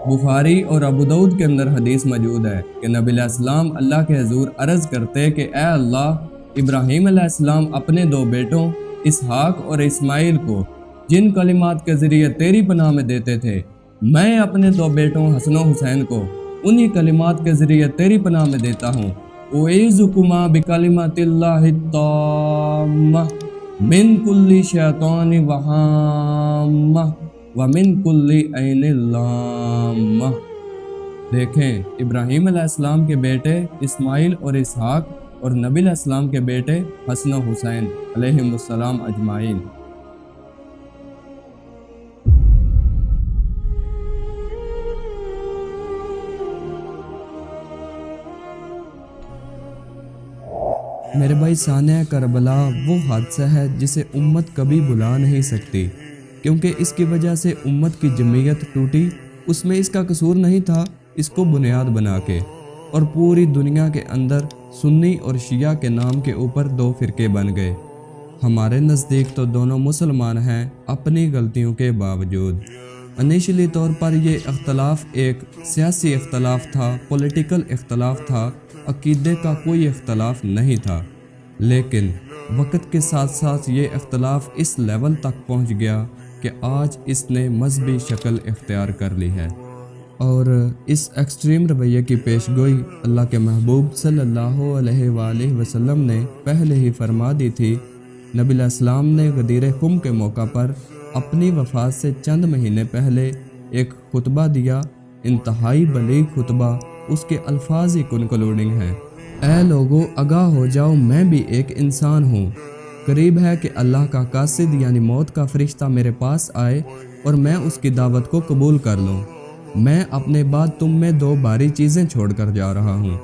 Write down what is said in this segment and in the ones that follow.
बुखारी और अबू दाऊद के अंदर हदीस मौजूद है कि नबी अलैहिस्सलाम अल्लाह के हजूर अर्ज़ करते कि ए अल्लाह, इब्राहीम अलैहिस्सलाम अपने दो बेटों इसहाक और इस्माइल को जिन कलिमात के ज़रिए तेरी पनाह में देते थे, मैं अपने दो बेटों हसन और हुसैन को उन्हीं कलिमात के ज़रिए तेरी पनाह में देता हूँ। उईज़ुकुमा बिकलिमातिल्लाहि ताम्मा मिन कुल्ली शैतानि वहाम्मा व मिन कुल्ली ऐनिल लाम्मा। देखें, इब्राहीम अलैहिस्सलाम के बेटे इस्माइल और इसहाक और नबी अलैहिस्सलाम के बेटे हसन और हुसैन अलैहिमुस्सलाम अजमाइन। मेरे भाई, सानिया करबला वो हादसा है जिसे उम्मत कभी भुला नहीं सकती, क्योंकि इसकी वजह से उम्मत की जमीयत टूटी। उसमें इसका कसूर नहीं था, इसको बुनियाद बना के, और पूरी दुनिया के अंदर सुन्नी और शिया के नाम के ऊपर दो फिरके बन गए। हमारे नज़दीक तो दोनों मुसलमान हैं अपनी गलतियों के बावजूद। इनिशियली तौर पर ये इख्तलाफ एक सियासी इख्तलाफ था, पॉलिटिकल इख्तलाफ था, अकीदे का कोई इख्तलाफ नहीं था। लेकिन वक्त के साथ साथ ये इख्तलाफ इस लेवल तक पहुंच गया कि आज इसने मजहबी शक्ल इख्तियार कर ली है। और इस एक्सट्रीम रवैये की पेशगोई अल्लाह के महबूब सल्लल्लाहु अलैहि वसल्लम ने पहले ही फरमा दी थी। नबी अलैहिस्सलाम ने गदीर खुम के मौका पर अपनी वफ़ात से चंद महीने पहले एक खुतबा दिया, इंतहाई बलीग खुतबा। उसके अल्फाज ही कंक्लूडिंग हैं, ऐ लोगो आगाह हो जाओ, मैं भी एक इंसान हूँ। करीब है कि अल्लाह का कासिद यानी मौत का फरिश्ता मेरे पास आए और मैं उसकी दावत को कबूल कर लूँ। मैं अपने बाद तुम में दो भारी चीज़ें छोड़ कर जा रहा हूँ।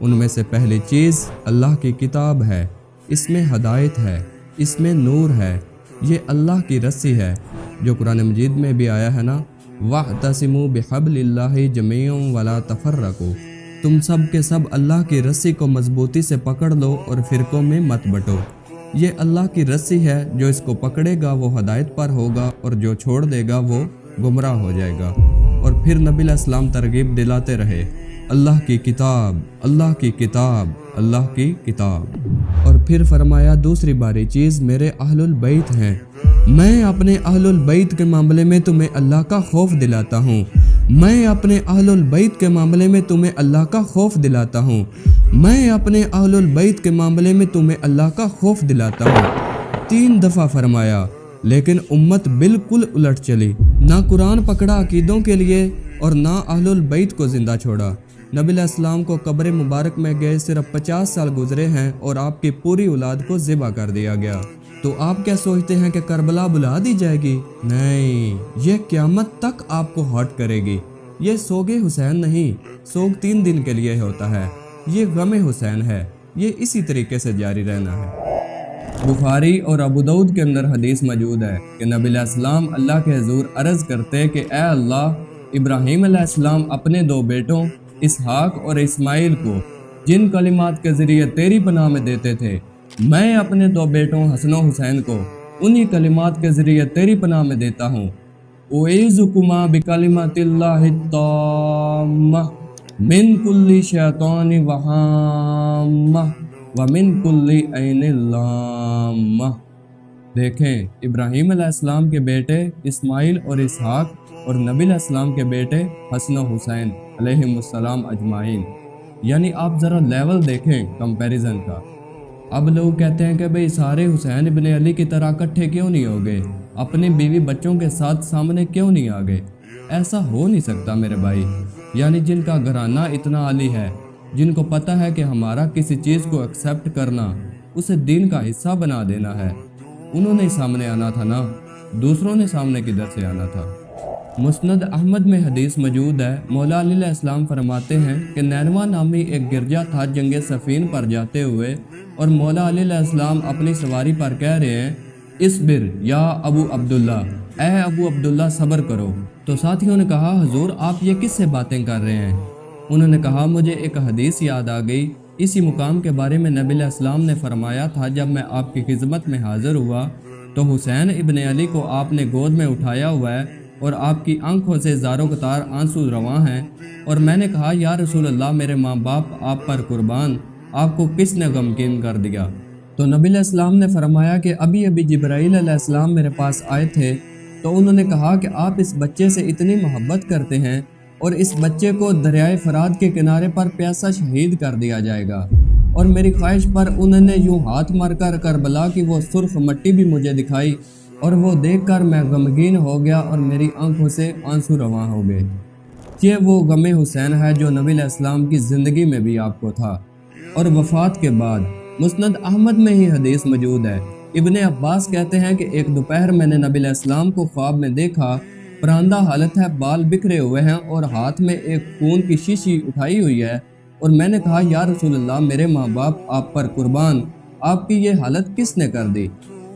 उनमें से पहली चीज़ अल्लाह की किताब है, इसमें हदायत है, इसमें नूर है। ये अल्लाह की रस्सी है जो कुरान मजीद में भी आया है ना, वअतसिमू बिहब्लिल्लाहि जमीअन वला तफर्रकू। तुम सब के सब अल्लाह की रस्सी को मजबूती से पकड़ लो और फिरकों में मत बटो। ये अल्लाह की रस्सी है, जो इसको पकड़ेगा वो हदायत पर होगा और जो छोड़ देगा वो गुमराह हो जाएगा। और फिर नबी अलैहिस्सलाम तरगीब दिलाते रहे, अल्लाह की किताब, अल्लाह की किताब, अल्लाह की किताब। और फिर फरमाया दूसरी बारी चीज़ मेरे अहलुल बैत हैं। मैं अपने अहलुल बैत के मामले में तुम्हें अल्लाह का खौफ दिलाता हूँ। मैं अपने अहलुल बैत के मामले में तुम्हें अल्लाह का खौफ दिलाता हूँ। मैं अपने अहलुल बैत के मामले में तुम्हें अल्लाह का खौफ दिलाता हूँ। 3 दफ़ा फरमाया, लेकिन उम्मत बिल्कुल उलट चली। ना कुरान पकड़ा अकीदों के लिए और ना अहलुल बैत को ज़िंदा छोड़ा। नबी अलैहिस्सलाम को कब्र मुबारक में गए सिर्फ 50 साल गुजरे हैं और आपकी पूरी औलाद को ज़िबा कर दिया गया। तो आप क्या सोचते हैं कि करबला बुला दी जाएगी? नहीं, ये क़यामत तक आपको हॉट करेगी। ये सोगे हुसैन नहीं, सोग 3 दिन के लिए होता है। ये गमे हुसैन है, ये इसी तरीके से जारी रहना है। बुखारी और अबू दाऊद के अंदर हदीस मौजूद है कि नबी अलैहिस्सलाम अल्लाह के हजूर अर्ज़ करते कि ए अल्लाह, इब्राहीम अलैहिस्सलाम अपने दो बेटों इसहाक और इस्माइल को जिन कलिमात के ज़रिए तेरी पनाह में देते थे, मैं अपने दो बेटों हसन और हुसैन को उन्हीं कलिमात के ज़रिए तेरी पनाह में देता हूँ। उईज़ुकुमा बिकलिमातिल्लाहि ताम्मा मिन कुल्ली शैतानि वहाम्मा व मिन कुल्ली ऐनिल लाम्मा। देखें, इब्राहीम अलैहिस्सलाम के बेटे इस्माइल और इसहाक और नबी अलैहिस्सलाम के बेटे हसन और हुसैन अलैहिमुस्सलाम अजमाइन। यानी आप ज़रा लेवल देखें कंपैरिजन का। अब लोग कहते हैं कि भाई सारे हुसैन इब्न अली की तरह इकट्ठे क्यों नहीं हो गए, अपने बीवी बच्चों के साथ सामने क्यों नहीं आ गए। ऐसा हो नहीं सकता मेरे भाई। यानी जिनका घराना इतना आली है, जिनको पता है कि हमारा किसी चीज़ को एक्सेप्ट करना उसे दीन का हिस्सा बना देना है, उन्होंने ही सामने आना था ना, दूसरों ने सामने किधर से आना था। मुस्नद अहमद में हदीस मौजूद है, मौला अली अलैहिस्सलाम फरमाते हैं कि नैनवा नामी एक गिरजा था जंगे सफ़ीन पर जाते हुए, और मौला अली अलैहिस्सलाम अपनी सवारी पर कह रहे हैं, इसबिर या अबू अब्दुल्ला, ए अबू अब्दुल्ला सब्र करो। तो साथियों ने कहा, हुजूर आप ये किससे बातें कर रहे हैं? उन्होंने कहा, मुझे एक हदीस याद आ गई। इसी मुकाम के बारे में नबी अलैहिस्सलाम ने फरमाया था, जब मैं आपकी खिदमत में हाजिर हुआ तो हुसैन इब्न अली को आपने गोद में उठाया हुआ है اور آپ کی آنکھوں سے زاروں قطار آنسو رواں ہیں۔ اور میں نے کہا یا رسول اللہ میرے ماں باپ آپ پر قربان، آپ کو کس نے غمگین کر دیا؟ تو نبی علیہ السلام نے فرمایا کہ ابھی جبرائیل علیہ السلام میرے پاس آئے تھے تو انہوں نے کہا کہ آپ اس بچے سے اتنی محبت کرتے ہیں اور اس بچے کو دریائے فرات کے کنارے پر پیاسا شہید کر دیا جائے گا۔ اور میری خواہش پر انہوں نے یوں ہاتھ مار کر کربلا کی وہ سرخ مٹی بھی مجھے دکھائی، اور وہ دیکھ کر میں غمگین ہو گیا اور میری آنکھوں سے آنسو رواں ہو گئے۔ یہ وہ غم حسین ہے جو نبی علیہ السلام کی زندگی میں بھی آپ کو تھا اور وفات کے بعد۔ مسند احمد میں ہی حدیث موجود ہے۔ ابن عباس کہتے ہیں کہ ایک دوپہر میں نے نبی علیہ السلام کو خواب میں دیکھا، پراندہ حالت ہے، بال بکھرے ہوئے ہیں اور ہاتھ میں ایک خون کی شیشی اٹھائی ہوئی ہے، اور میں نے کہا یا رسول اللہ میرے ماں باپ آپ پر قربان، آپ کی یہ حالت کس نے کر دی؟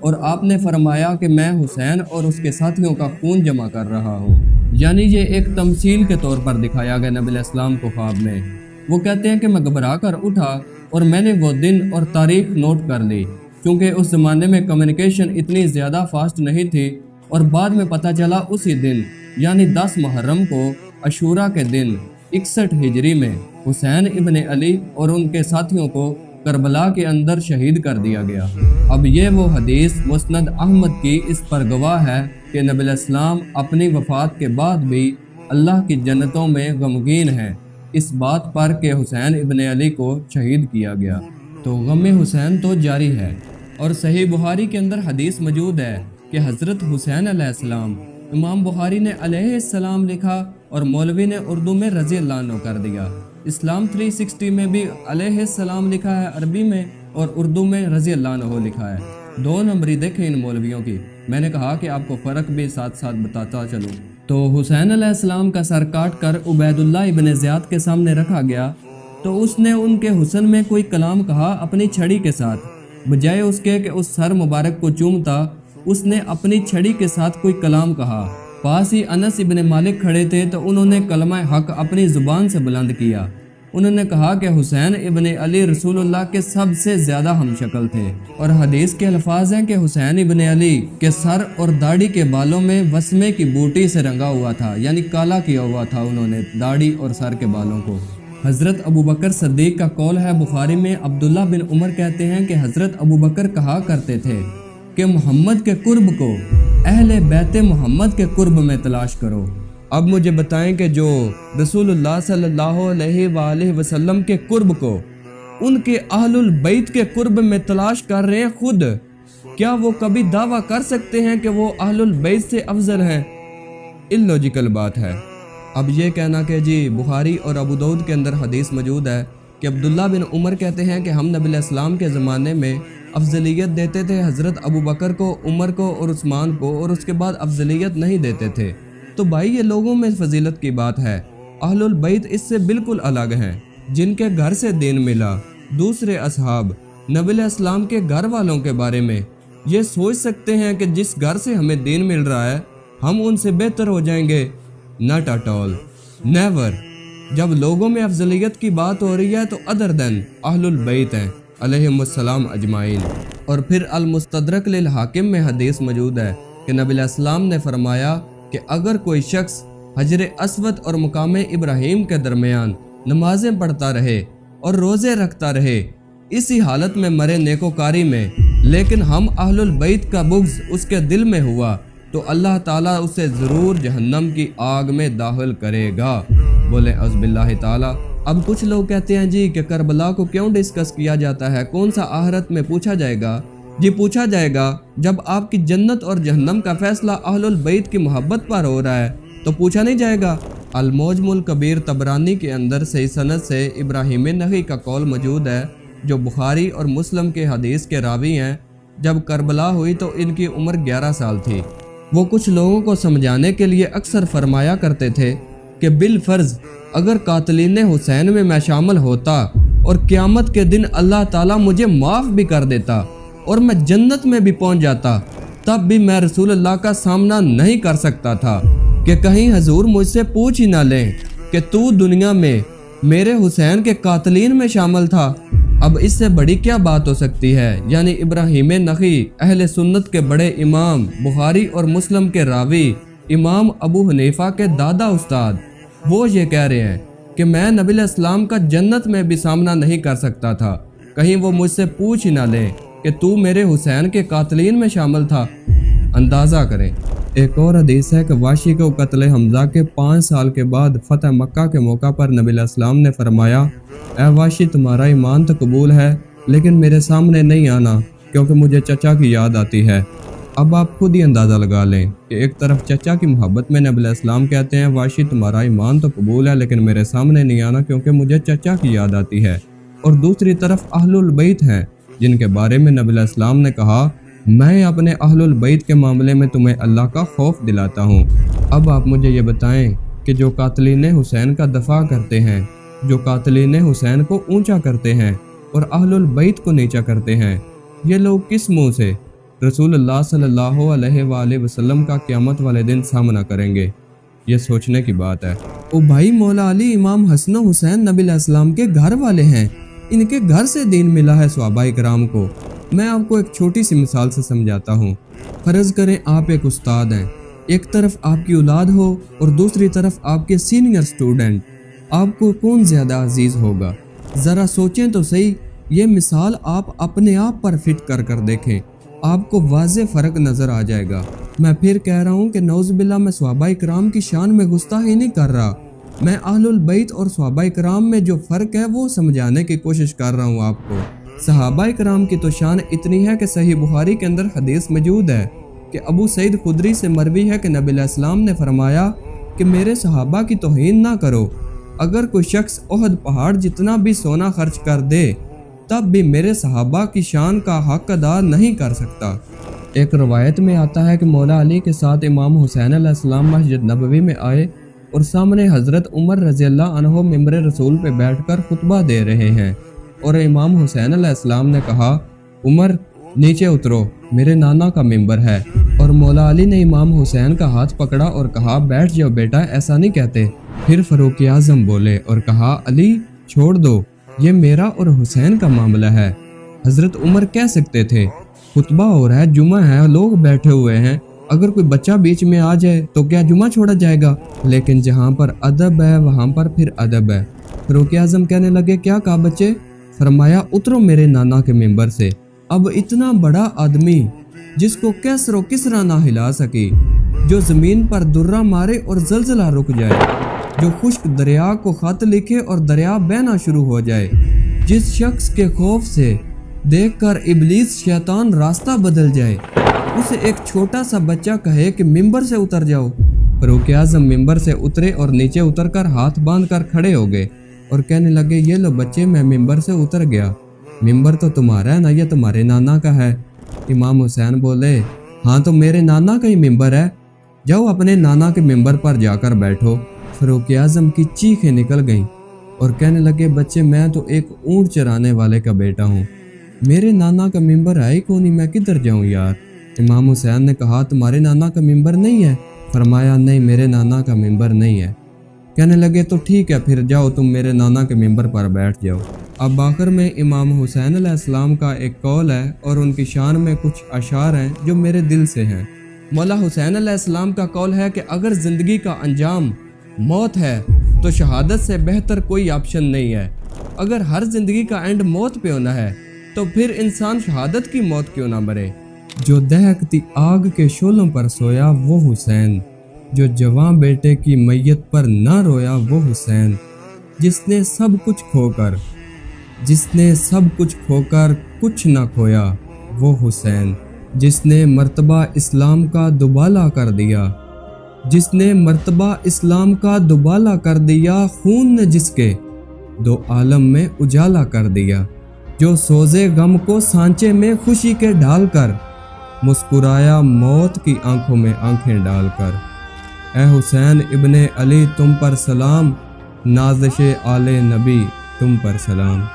اور آپ نے فرمایا کہ میں حسین اور اس کے ساتھیوں کا خون جمع کر رہا ہوں۔ یعنی یہ ایک تمثیل کے طور پر دکھایا گیا نبی علیہ السلام کو خواب میں۔ وہ کہتے ہیں کہ میں گھبرا کر اٹھا اور میں نے وہ دن اور تاریخ نوٹ کر لی، کیونکہ اس زمانے میں کمیونیکیشن اتنی زیادہ فاسٹ نہیں تھی، اور بعد میں پتہ چلا اسی دن یعنی 10 محرم کو عاشوراء کے دن 61 ہجری میں حسین ابن علی اور ان کے ساتھیوں کو کربلا کے اندر شہید کر دیا گیا۔ اب یہ وہ حدیث مسند احمد کی اس پر گواہ ہے کہ نبی علیہ السلام اپنی وفات کے بعد بھی اللہ کی جنتوں میں غمگین ہیں اس بات پر کہ حسین ابن علی کو شہید کیا گیا۔ تو غم حسین تو جاری ہے، اور صحیح بخاری کے اندر حدیث موجود ہے کہ حضرت حسین علیہ السلام، امام بخاری نے علیہ السلام لکھا اور مولوی نے اردو میں رضی اللہ عنہ کر دیا۔ اسلام 360 میں بھی علیہ السلام لکھا ہے عربی میں، اور اردو میں رضی اللہ عنہ لکھا ہے۔ 2 نمبری دیکھیں ان مولویوں کی۔ میں نے کہا کہ آپ کو فرق بھی ساتھ ساتھ بتاتا چلوں۔ تو حسین علیہ السلام کا سر کاٹ کر عبید اللہ ابن زیاد کے سامنے رکھا گیا، تو اس نے ان کے حسن میں کوئی کلام کہا اپنی چھڑی کے ساتھ، بجائے اس کے کہ اس سر مبارک کو چومتا، اس نے اپنی چھڑی کے ساتھ کوئی کلام کہا۔ پاس ہی انس ابن مالک کھڑے تھے تو انہوں نے کلمہ حق اپنی زبان سے بلند کیا۔ انہوں نے کہا کہ حسین ابن علی رسول اللہ کے سب سے زیادہ ہم شکل تھے، اور حدیث کے الفاظ ہیں کہ حسین ابن علی کے سر اور داڑھی کے بالوں میں وسمے کی بوٹی سے رنگا ہوا تھا، یعنی کالا کیا ہوا تھا انہوں نے داڑھی اور سر کے بالوں کو۔ حضرت ابوبکر صدیق کا قول ہے بخاری میں، عبداللہ بن عمر کہتے ہیں کہ حضرت ابوبکر کہا کرتے تھے کہ محمد کے قرب کو اہل بیت محمد کے قرب میں تلاش کرو۔ اب مجھے بتائیں کہ جو رسول اللہ صلی اللہ علیہ وآلہ وسلم کے قرب کو ان کے اہل البیت کے قرب میں تلاش کر رہے ہیں خود، کیا وہ کبھی دعویٰ کر سکتے ہیں کہ وہ اہل البیت سے افضل ہیں؟ اللاجیکل بات ہے۔ اب یہ کہنا کہ جی بخاری اور ابو داؤد کے اندر حدیث موجود ہے کہ عبداللہ بن عمر کہتے ہیں کہ ہم نبی علیہ السلام کے زمانے میں افضلیت دیتے تھے حضرت ابوبکر کو، عمر کو اور عثمان کو، اور اس کے بعد افضلیت نہیں دیتے تھے، تو بھائی یہ لوگوں میں فضیلت کی بات ہے۔ اہل البیت اس سے بالکل الگ ہیں، جن کے گھر سے دین ملا۔ دوسرے اصحاب نبی علیہ السلام کے گھر والوں کے بارے میں یہ سوچ سکتے ہیں کہ جس گھر سے ہمیں دین مل رہا ہے ہم ان سے بہتر ہو جائیں گے؟ Not at all, never. جب لوگوں میں افضلیت کی بات ہو رہی ہے تو ادر دین اہل البیت ہیں علیہم السلام اجمعین۔ اور پھر المستدرک للحاکم میں حدیث موجود ہے کہ نبی علیہ السلام نے فرمایا کہ اگر کوئی شخص حجر اسود اور مقام ابراہیم کے درمیان نمازیں پڑھتا رہے اور روزے رکھتا رہے، اسی حالت میں مرے نیکوکاری میں، لیکن ہم اہل البیت کا بغض اس کے دل میں ہوا، تو اللہ تعالیٰ اسے ضرور جہنم کی آگ میں داخل کرے گا۔ بولے اعوذ باللہ تعالیٰ۔ اب کچھ لوگ کہتے ہیں جی کہ کربلا کو کیوں ڈسکس کیا جاتا ہے، کون سا آخرت میں پوچھا جائے گا؟ جی پوچھا جائے گا جب آپ کی جنت اور جہنم کا فیصلہ اہل البیت کی محبت پر ہو رہا ہے تو پوچھا نہیں جائے گا۔ المعجم الکبیر طبرانی کے اندر صحیح سند سے ابراہیم نخعی کا قول موجود ہے، جو بخاری اور مسلم کے حدیث کے راوی ہیں۔ جب کربلا ہوئی تو ان کی عمر 11 سال تھی۔ وہ کچھ لوگوں کو سمجھانے کے لیے اکثر فرمایا کرتے تھے کہ بالفرض اگر قاتلین حسین میں شامل ہوتا اور قیامت کے دن اللہ تعالیٰ مجھے معاف بھی کر دیتا اور میں جنت میں بھی پہنچ جاتا، تب بھی میں رسول اللہ کا سامنا نہیں کر سکتا تھا کہ کہیں حضور مجھ سے پوچھ ہی نہ لیں کہ تو دنیا میں میرے حسین کے قاتلین میں شامل تھا۔ اب اس سے بڑی کیا بات ہو سکتی ہے؟ یعنی ابراہیم نخعی اہل سنت کے بڑے امام، بخاری اور مسلم کے راوی، इमाम अबू हनीफा के दादा उस्ताद, वो ये कह रहे हैं कि मैं नबी इस्लाम का जन्नत में भी सामना नहीं कर सकता था, कहीं वो मुझसे पूछ ही ना ले कि तू मेरे हुसैन के कातलीन में शामिल था। अंदाज़ा करें। एक और हदीस है कि वाशी को कत्ल हमजा के 5 साल के बाद फ़तह मक्का के मौका पर नबी इस्लाम ने फरमाया, ए वाशी, तुम्हारा ईमान तो कबूल है लेकिन मेरे सामने नहीं आना क्योंकि मुझे चचा की याद आती है। अब आप खुद ही अंदाज़ा लगा लें कि एक तरफ चचा की मोहब्बत में नबी इस्लाम कहते हैं, वाशी तुम्हारा ईमान तो कबूल है लेकिन मेरे सामने नहीं आना क्योंकि मुझे चचा की याद आती है, और दूसरी तरफ अहलुल बैत हैं जिनके बारे में नबी इस्लाम ने कहा, मैं अपने अहलुल बैत के मामले में तुम्हें अल्लाह का खौफ दिलाता हूँ। अब आप मुझे ये बताएं कि जो कातलीन हुसैन का दफा करते हैं, जो कातलीन हुसैन को ऊंचा करते हैं और अहलुल बैत को नीचा करते हैं, ये लोग किस मुंह से रसूलुल्लाह सल्लल्लाहु अलैहि वसल्लम का क़यामत वाले दिन सामना करेंगे? ये सोचने की बात है। ओ भाई, मौला अली इमाम हसन हुसैन नबी इस्लाम के घर वाले हैं, इनके घर से दीन मिला है सहाबाए किराम को। मैं आपको एक छोटी सी मिसाल से समझाता हूँ। फर्ज करें आप एक उस्ताद हैं, एक तरफ आपकी औलाद हो और दूसरी तरफ आपके सीनियर स्टूडेंट, आपको कौन ज़्यादा अजीज़ होगा? ज़रा सोचें तो सही। ये मिसाल आप अपने आप पर फिट कर कर देखें, आपको वाज़े फ़र्क नज़र आ जाएगा। मैं फिर कह रहा हूँ कि नौज़ुबिल्लाह मैं सहाबाए किराम की शान में गुस्ताखी नहीं कर रहा, मैं अहलुल बैत और सहाबाए किराम में जो फ़र्क है वो समझाने की कोशिश कर रहा हूँ आपको। सहाबाए किराम की तो शान इतनी है कि सही बुखारी के अंदर हदीस मौजूद है कि अबू सईद खुदरी से मरवी है कि नबी इस्लाम ने फरमाया कि मेरे सहाबा की तौहीन ना करो, अगर कोई शख्स ओहद पहाड़ जितना भी सोना खर्च कर दे तब भी मेरे सहाबा की शान का हक अदा नहीं कर सकता। एक रवायत में आता है कि मौला अली के साथ इमाम हुसैन अलैहिस्सलाम मस्जिद नबवी में आए और सामने हज़रत उमर रज़ियल्लाहु अन्हु मिंबर रसूल पे बैठकर खुतबा दे रहे हैं, और इमाम हुसैन अलैहिस्सलाम ने कहा, उमर नीचे उतरो, मेरे नाना का मिंबर है। और मौला अली ने इमाम हुसैन का हाथ पकड़ा और कहा, बैठ जाओ बेटा, ऐसा नहीं कहते। फिर फ़ारूक आज़म बोले और कहा, अली छोड़ दो, ये मेरा और हुसैन का मामला है। हज़रत उमर कह सकते थे, खुतबा हो रहा है, जुमा है, लोग बैठे हुए हैं, अगर कोई बच्चा बीच में आ जाए तो क्या जुमा छोड़ा जाएगा? लेकिन जहाँ पर अदब है वहाँ पर फिर अदब है। फ़ारूक आज़म कहने लगे, क्या कहा बच्चे? फरमाया, उतरो मेरे नाना के मिंबर से। अब इतना बड़ा आदमी जिसको कैसरो किसरा ना हिला सके, जो ज़मीन पर दुर्रा मारे और जलजला रुक जाए, जो खुश्क दरिया को खत लिखे और दरिया बहना शुरू हो जाए, जिस शख्स के खौफ से देखकर इब्लीस शैतान रास्ता बदल जाए, उसे एक छोटा सा बच्चा कहे कि मिंबर से उतर जाओ। फ़ारूक आज़म मिंबर से उतरे और नीचे उतरकर हाथ बांध कर खड़े हो गए और कहने लगे, ये लो बच्चे, मैं मिंबर से उतर गया। मिंबर तो तुम्हारा है ना, ये तुम्हारे नाना का है। इमाम हुसैन बोले, हाँ तो मेरे नाना का ही मिंबर है, जाओ अपने नाना के मिंबर पर जाकर बैठो। फ़ारूक आज़म की चीखें निकल गईं और कहने लगे, बच्चे मैं तो एक ऊँट चराने वाले का बेटा हूँ, मेरे नाना का मिंबर है ही कौन, मैं किधर जाऊँ यार। इमाम हुसैन ने कहा, तुम्हारे नाना का मिंबर नहीं है? फरमाया, नहीं मेरे नाना का मिंबर नहीं है। कहने लगे, तो ठीक है, फिर जाओ तुम मेरे नाना के मिंबर पर बैठ जाओ। अब आखिर में इमाम हुसैन अलैहिस्सलाम का एक कौल है और उनकी शान में कुछ अशार हैं जो मेरे दिल से हैं। मौला हुसैन अलैहिस्सलाम का कौल है कि अगर ज़िंदगी का अंजाम मौत है तो शहादत से बेहतर कोई ऑप्शन नहीं है। अगर हर ज़िंदगी का एंड मौत पे होना है तो फिर इंसान शहादत की मौत क्यों ना मरे। जो दहकती आग के शोलों पर सोया वो हुसैन, जो जवां बेटे की मैयत पर ना रोया वो हुसैन, जिसने सब कुछ खोकर कुछ ना खोया वो हुसैन, जिसने मर्तबा इस्लाम का दुबाला कर दिया, खून ने जिसके दो आलम में उजाला कर दिया, जो सोजे गम को सांचे में खुशी के ढालकर मुस्कुराया मौत की आंखों में आंखें डालकर। ए हुसैन इब्ने अली तुम पर सलाम, नाज़िशे आले नबी तुम पर सलाम।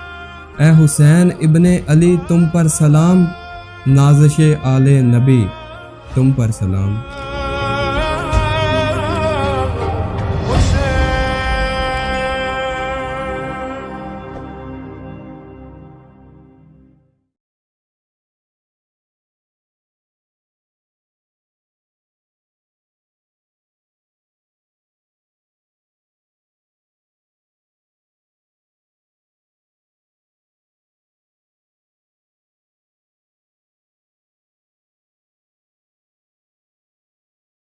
ए हुसैन इब्ने अली तुम पर सलाम, नाज़िशे आले नबी तुम पर सलाम।